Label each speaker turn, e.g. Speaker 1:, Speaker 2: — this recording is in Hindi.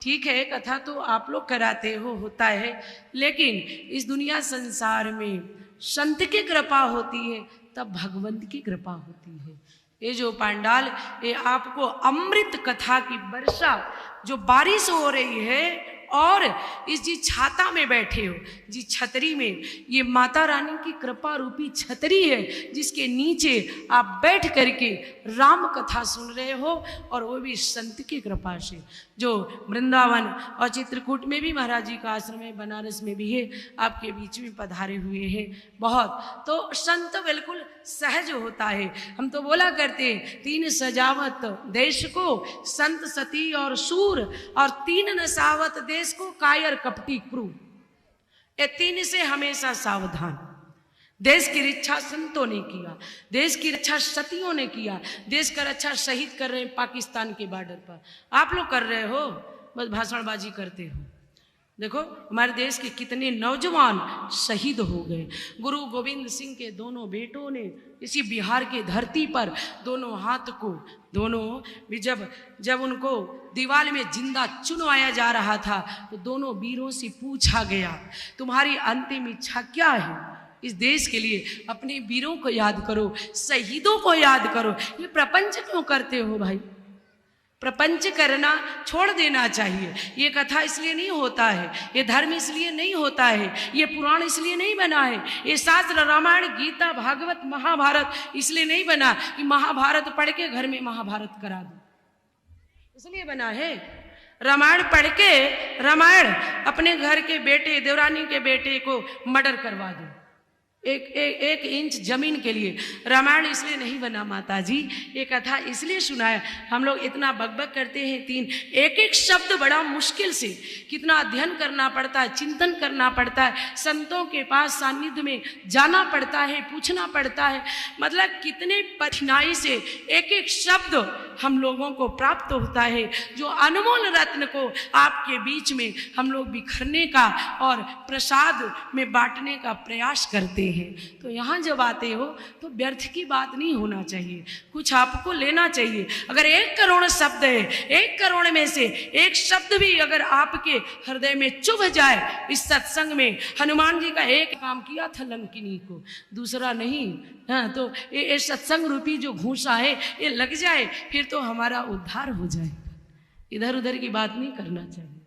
Speaker 1: ठीक है, कथा तो आप लोग कराते हो, होता है, लेकिन इस दुनिया संसार में संत की कृपा होती है तब भगवंत की कृपा होती है। ये जो पांडाल, ये आपको अमृत कथा की वर्षा, जो बारिश हो रही है, और इस जी छाता में बैठे हो, जी छतरी में, ये माता रानी की कृपा रूपी छतरी है, जिसके नीचे आप बैठ करके राम कथा सुन रहे हो, और वो भी संत की कृपा से, जो वृंदावन और चित्रकूट में भी महाराज जी का आश्रम है, बनारस में भी है, आपके बीच में पधारे हुए हैं। बहुत तो संत बिल्कुल सहज होता है। हम तो बोला करते हैं, तीन सजावत देश को, संत सती और सूर, और तीन नसावत देश को, कायर कपटी क्रूर। ये तीन से हमेशा सावधान। देश की रक्षा संतों ने किया, देश की रक्षा सतियों ने किया, देश का रक्षा शहीद कर रहे हैं पाकिस्तान के बॉर्डर पर। आप लोग कर रहे हो, बस भाषणबाजी करते हो। देखो हमारे देश के कितने नौजवान शहीद हो गए। गुरु गोविंद सिंह के दोनों बेटों ने इसी बिहार की धरती पर दोनों हाथ को, दोनों भी जब उनको दीवार में जिंदा चुनवाया जा रहा था, तो दोनों वीरों से पूछा गया, तुम्हारी अंतिम इच्छा क्या है? इस देश के लिए अपने वीरों को याद करो, शहीदों को याद करो। ये प्रपंच क्यों करते हो भाई? प्रपंच करना छोड़ देना चाहिए। ये कथा इसलिए नहीं होता है, ये धर्म इसलिए नहीं होता है, ये पुराण इसलिए नहीं बना है, ये शास्त्र रामायण गीता भागवत महाभारत इसलिए नहीं बना कि महाभारत पढ़ के घर में महाभारत करा दो, इसलिए बना है। रामायण पढ़ के रामायण अपने घर के बेटे, देवरानी के बेटे को मर्डर करवा दो, एक इंच जमीन के लिए। रामायण इसलिए नहीं बना माता जी, ये कथा इसलिए सुनाया। हम लोग इतना बकबक करते हैं, तीन एक एक शब्द बड़ा मुश्किल से, कितना अध्ययन करना पड़ता है, चिंतन करना पड़ता है, संतों के पास सानिध्य में जाना पड़ता है, पूछना पड़ता है, मतलब कितने कठिनाई से एक एक शब्द हम लोगों को प्राप्त होता है, जो अनमोल रत्न को आपके बीच में हम लोग बिखरने का और प्रसाद में बांटने का प्रयास करते हैं। तो यहाँ जब आते हो तो व्यर्थ की बात नहीं होना चाहिए, कुछ आपको लेना चाहिए। अगर 1 करोड़ शब्द है, 1 करोड़ में से एक शब्द भी अगर आपके हृदय में चुभ जाए, इस सत्संग में हनुमान जी का एक काम किया था लंकिनी को, दूसरा नहीं। हाँ, तो ये सत्संग रूपी जो घूसा है ये लग जाए, फिर तो हमारा उद्धार हो जाएगा। इधर उधर की बात नहीं करना चाहिए।